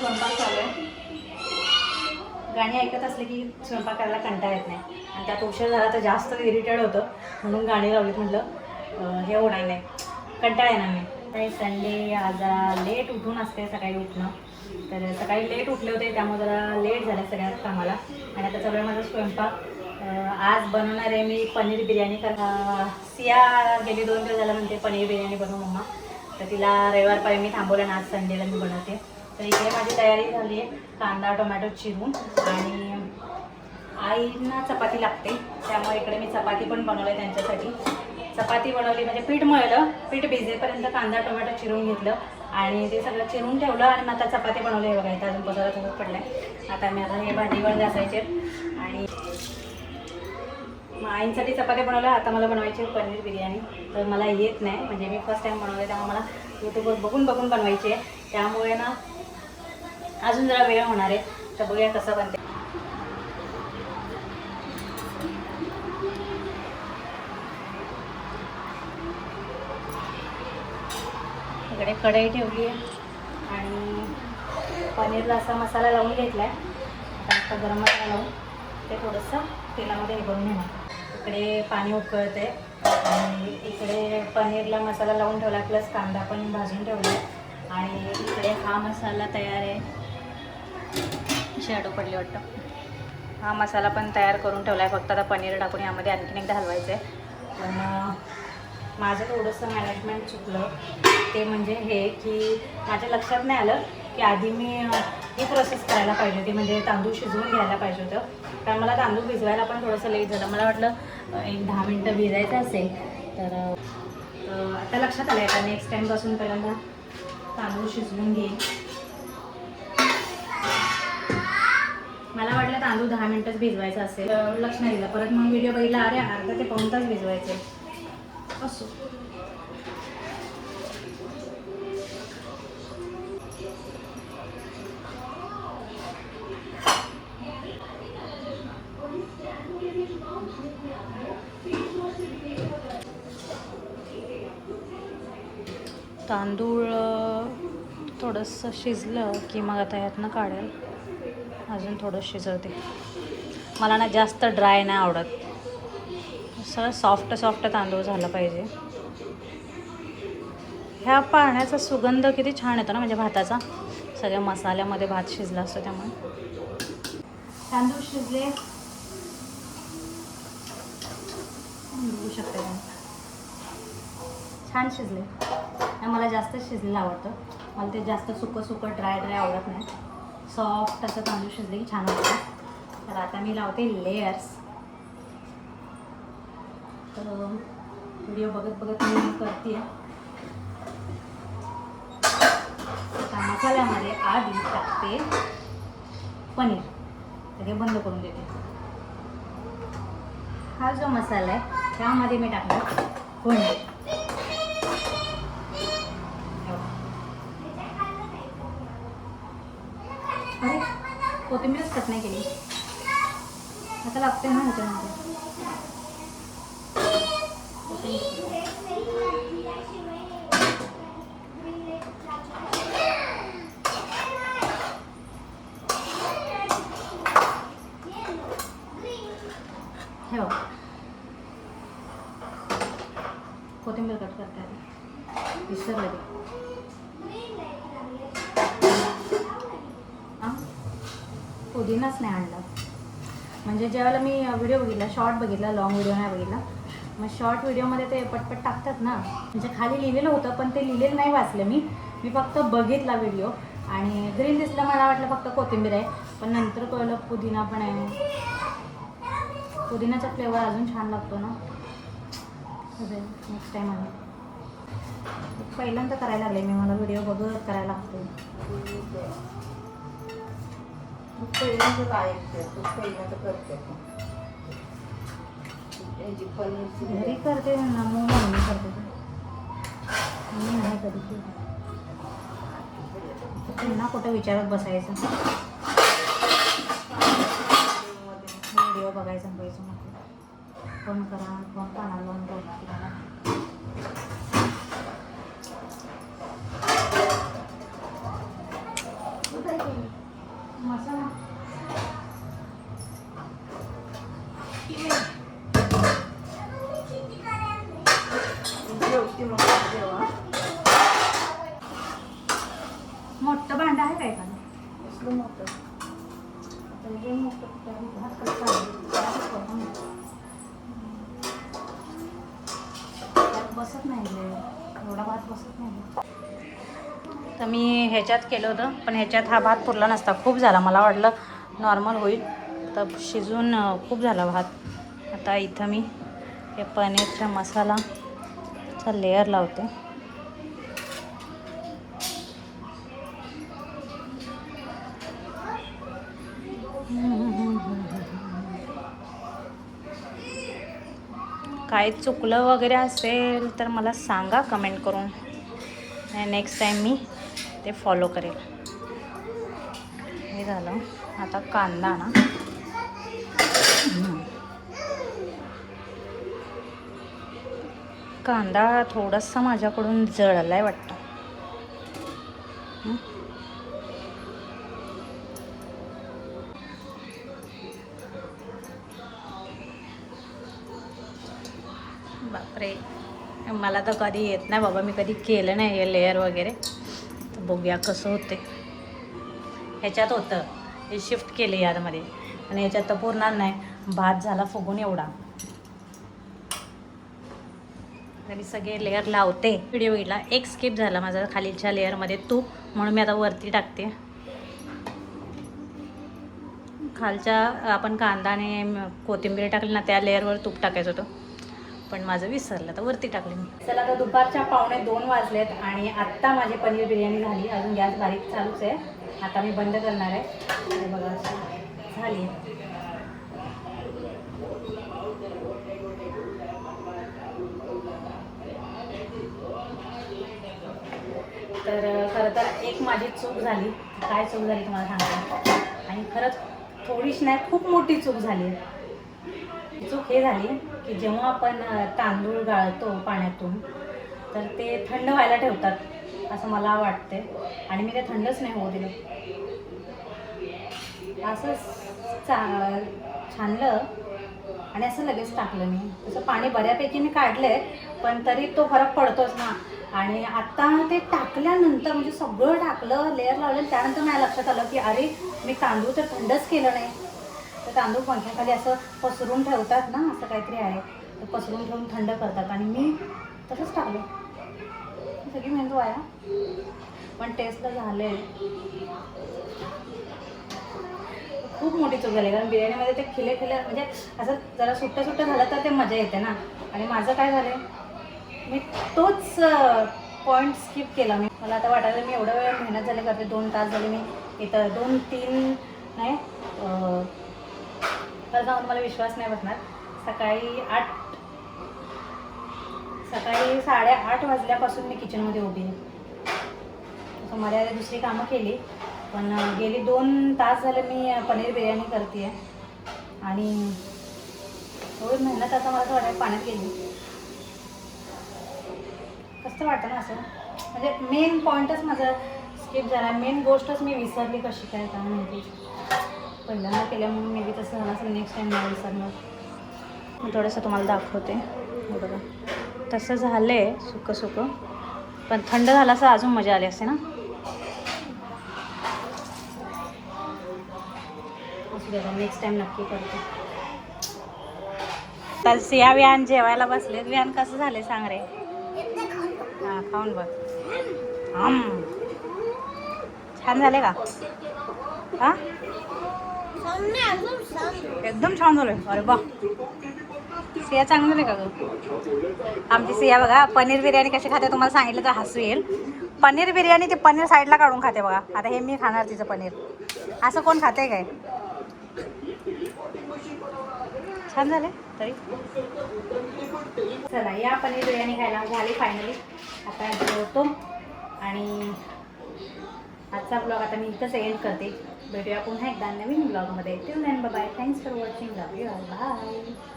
स्वयंपाक चालू आहे. गाणी ऐकत असले की स्वयंपाक करायला कंटाळा येत नाही आणि त्यात उशीर झाला तर जास्त इरिटेड होतं म्हणून गाणी लावलीत. म्हटलं हे होणार नाही, कंटाळा येणार नाही. काही संडे आज लेट उठून असते सकाळी उठणं, तर सकाळी लेट उठले होते त्यामुळे जरा लेट झालं सगळ्यात कामाला. आणि आता चालू आहे माझा स्वयंपाक. आज बनवणार आहे मी पनीर बिर्याणी. सिया गेली 2 दिवस झाला म्हणते पनीर बिर्याणी बनवू मम्मा, तर तिला रविवार पाहिजे मी थांबवलं आणि आज संडेला मी बनवते. तर इकडे माझी तयारी झाली आहे, कांदा टोमॅटो चिरून, आणि आईंना चपाती लागते त्यामुळे इकडे मी चपाती पण बनवलं आहे त्यांच्यासाठी. चपाती बनवली म्हणजे पीठ मळलं, पीठ भिजेपर्यंत कांदा टोमॅटो चिरून घेतलं आणि ते सगळं चिरून ठेवलं आणि मग आता चपाती बनवली आहे. बघा इथं अजून पसारा थोडं पडलं आहे. आता मी आता हे भाजीवर घासायचे आणि मग आईंसाठी चपाती बनवलं. आता मला बनवायची पनीर बिर्याणी. तर मला येत नाही, म्हणजे मी फर्स्ट टाईम बनवले त्यामुळे मला यूट्यूबवर बघून बघून बनवायची आहे. त्यामुळे ना अजून जरा वेळ होणार आहे. तर बघूया कसं बनते. इकडे कढई ठेवली आहे आणि पनीरला असा मसाला लावून घेतला आहे. आता गरम मसाला लावून ते थोडंसं तेलामध्ये हे करून घेणार. इकडे पाणी उकळते आणि इकडे पनीरला मसाला लावून ठेवला, प्लस कांदा पण भाजून ठेवला आहे. आणि इकडे हा मसाला तयार आहे. शेडो पडली वाटतं. हा मसाला पण तयार करून ठेवला आहे. फक्त आता पनीर टाकून यामध्ये आणखीन एकदा हलवायचं आहे. पण माझं थोडंसं मॅनेजमेंट चुकलं, ते म्हणजे हे की माझ्या लक्षात नाही आलं की आधी मी ही प्रोसेस करायला पाहिजे होती, म्हणजे तांदूळ शिजवून घ्यायला पाहिजे होतं. कारण मला तांदूळ भिजवायला पण थोडंसं लेट झालं. मला वाटलं एक 10 मिनटं भिजायचं असेल तर आता लक्षात आलं आहे. आता नेक्स्ट टाईमपासून पहिल्यांदा तांदूळ शिजवून घेईन. मला वाटलं तांदूळ 10 मिनटंच भिजवायचं असेल, लक्ष नाही दिलं. परत मग व्हिडिओ बघितला, अरे अर्धा ते पाऊण तास भिजवायचे असो. तांदूळ थोडंसं शिजलं की मग आता यातनं काढेल. अजून थोडं शिजवते. मला ना जास्त ड्राय नाही आवडत, सगळं सॉफ्ट सॉफ्ट तांदूळ झालं पाहिजे. ह्या पाण्याचा सुगंध किती छान येतो ना, म्हणजे भाताचा. सगळ्या मसाल्यामध्ये भात शिजला असतो त्यामुळे. तांदूळ शिजले बघू शकते, छान शिजले. मला जास्त शिजलेलं आवडतं. मला ते जास्त सुकं सुकं ड्राय ड्राय आवडत नाही. सॉफ्ट असं तांदूळ शिजले की छान वाटतं. तर आता मी लावते लेयर्स. तर व्हिडिओ बघत बघत मी करते. आता मसाल्यामध्ये आधी टाकते पनीर. तर हे बंद करून देते. हा जो मसाला आहे त्यामध्ये मी टाकणार पनीर. अरे कोथिंबीरच कट नाही केली, आता लागते ना ह्याच्यामध्ये. हे बघ, कोथिंबीर कट करते विसरले ते. पुदिनाच नाही आणला. म्हणजे ज्यावेळेला मी व्हिडिओ बघितला, शॉर्ट बघितला, लॉंग व्हिडिओ नाही बघितला. मग शॉर्ट व्हिडिओमध्ये ते पटपट टाकतात ना, म्हणजे खाली लिहिलेलं होतं पण ते लिहिलेलं नाही वाचलं मी फक्त बघितला व्हिडिओ. आणि ग्रीन दिसला, मला वाटलं फक्त कोथिंबीर आहे, पण नंतर कळलं पुदिना पण आहे. पुदिनाचा फ्लेवर अजून छान लागतो ना. नेक्स्ट टाईम आहे. पहिल्यांदा करायला लागले मी, मला व्हिडिओ बघत करायला लागतो. घरी करते ना, मम्मी करते. मी नाही कधी पुन्हा कुठं विचारत बसायचं. व्हिडिओ बघायचं पाहिजे मग फोन करा, फोन कानाला लावून बोला. मोठं भांडं आहे काय का बसत नाही एवढा भात बसत नाही. तर मी ह्याच्यात केलं होतं पण ह्याच्यात हा भात पुरला नसता, खूप झाला. मला वाटलं नॉर्मल होईल तर शिजून खूप झाला भात. आता इथं मी हे पनीरचा मसालाचा लेअर लावते. काय चुकलं वगैरे असेल तर मला सांगा कमेंट करून, नेक्स्ट टाईम मी ते फॉलो करेल. हे झालं. आता कांदा ना कांदा थोडासा माझ्याकडून जळलाय वाटतं. बापरे, मला तर कधी येत नाही बाबा, मी कधी केलं नाही हे लेअर वगैरे. तर बघूया कसं होते. ह्याच्यात होतं, हे शिफ्ट केले यामध्ये आणि ह्याच्यात तर पुरणार नाही. भात झाला फुगून एवढा. तरी सगळे लेअर लावते. व्हिडिओला एक स्किप झाला माझा खालीच्या लेअरमध्ये तूप, म्हणून मी आता वरती टाकते. खालच्या आपण कांदा आणि कोथिंबीर टाकली ना त्या लेअरवर तूप टाकायचं होतं, पण माझं विसरलं तर वरती टाकले मी. चला तर दुपारच्या 1:45 वाजलेत आणि आत्ता माझी पनीर बिर्याणी झाली. अजून गॅस बारीक चालूच आहे. आता मी बंद करणार आहे. हे बघा झाली. तर खरं तर एक माझी चूक झाली. काय चूक झाली तुम्हाला सांगते, आणि खरंच थोडीशी नाही खूप मोठी चूक झाली. चूक हे झाली की जेव्हा आपण तांदूळ गाळतो पाण्यातून तर ते थंड व्हायला ठेवतात असं मला वाटते, आणि मी ते थंडच नाही होऊ दिलं. असं छानलं आणि असं लगेच टाकलं मी. तसं पाणी बऱ्यापैकी मी काढलं आहे, पण तरी तो फरक पडतोच ना. आणि आत्ता ते टाकल्यानंतर म्हणजे सगळं टाकलं, लेअर लावलं, त्यानंतर माझ्या लक्षात आलं की अरे मी तांदूळ तर थंडच केलं नाही. तर तांदूळ पंख्याखाली असं पसरून ठेवतात ना, असं काहीतरी आहे, तर पसरून ठेवून थंड करतात आणि मी तसंच टाकलं. सगळी मेहनत वाया, पण टेस्टला झाले. खूप मोठी चूक झाली, कारण बिर्याणीमध्ये ते खिले म्हणजे असं जरा सुट्टं सुट्टं झालं तर ते मजा येते ना. आणि माझं काय झालं, मी तोच पॉईंट स्किप केला. मला आता वाटायला मी एवढा वेळ मेहनत झाली करते, 2 तास झाले मी इथं, 2-3 नाही तर जाऊन मला विश्वास नाही बसणार. सकाळी 8:30 वाजल्यापासून मी किचनमध्ये उभी आहे. तसं मला दुसरी कामं केली, पण गेली 2 तास झाले मी पनीर बिर्याणी करते आहे. आणि एवढी मेहनत आता मला तर वाटायला पाण्यात गेली. कसं वाटतं ना असं, म्हणजे मेन पॉईंटच माझा स्किप झाला. मेन गोष्टच मी विसरली कशी काय माहिती. पहिल्यांदा केल्या म्हणून मे बी तसं झालं असेल. नेक्स्ट टाईम नाही विसरणार. मी थोडंसं तुम्हाला दाखवते. हे बघा तसं झालं आहे सुकं सुकं, पण थंड झालं असं अजून मजा आली असते ना. असू द्या, नेक्स्ट टाईम नक्की करते. तर सिया विहान जेवायला बसलेत. विहान कसं झालं सांग रे. हां खाऊन बघ. छान झाले का? हां एकदम छान झालं. अरे बा, सिया चांगलं झालं का गं? आमची सिया बघा पनीर बिर्याणी कशी खाते तुम्हाला सांगितलं तर हसू येईल. पनीर बिर्याणी ते पनीर साईडला काढून खाते बघा. आता हे मी खाणार तिचं पनीर. असं कोण खाते काय? छान झाले तरी. चला या पनीर बिर्याणी खायला झाली फायनली. आता जेवतो आणि आजचा ब्लॉग आता मी इथंच एंड करते. भेटूया पुन्हा एकदा नवीन ब्लॉगमध्ये. Till then bye. Thanks for watching. Love you all. Bye.